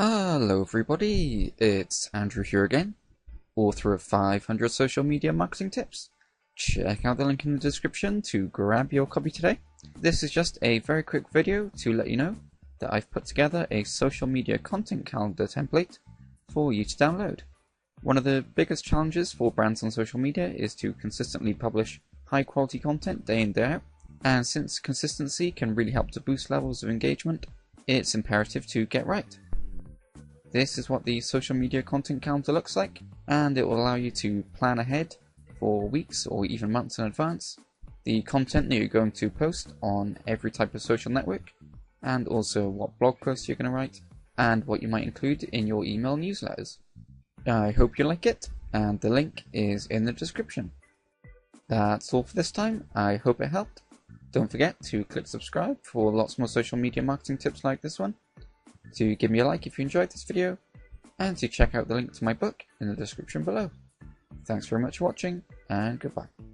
Hello everybody, it's Andrew here again, author of 500 social media marketing tips. Check out the link in the description to grab your copy today. This is just a very quick video to let you know that I've put together a social media content calendar template for you to download. One of the biggest challenges for brands on social media is to consistently publish high quality content day in day out, and since consistency can really help to boost levels of engagement, it's imperative to get right. This is what the social media content calendar looks like, and it will allow you to plan ahead for weeks or even months in advance the content that you're going to post on every type of social network, and also what blog posts you're going to write, and what you might include in your email newsletters. I hope you like it, and the link is in the description. That's all for this time. I hope it helped. Don't forget to click subscribe for lots more social media marketing tips like this one, to give me a like if you enjoyed this video, and to check out the link to my book in the description below. Thanks very much for watching, and goodbye.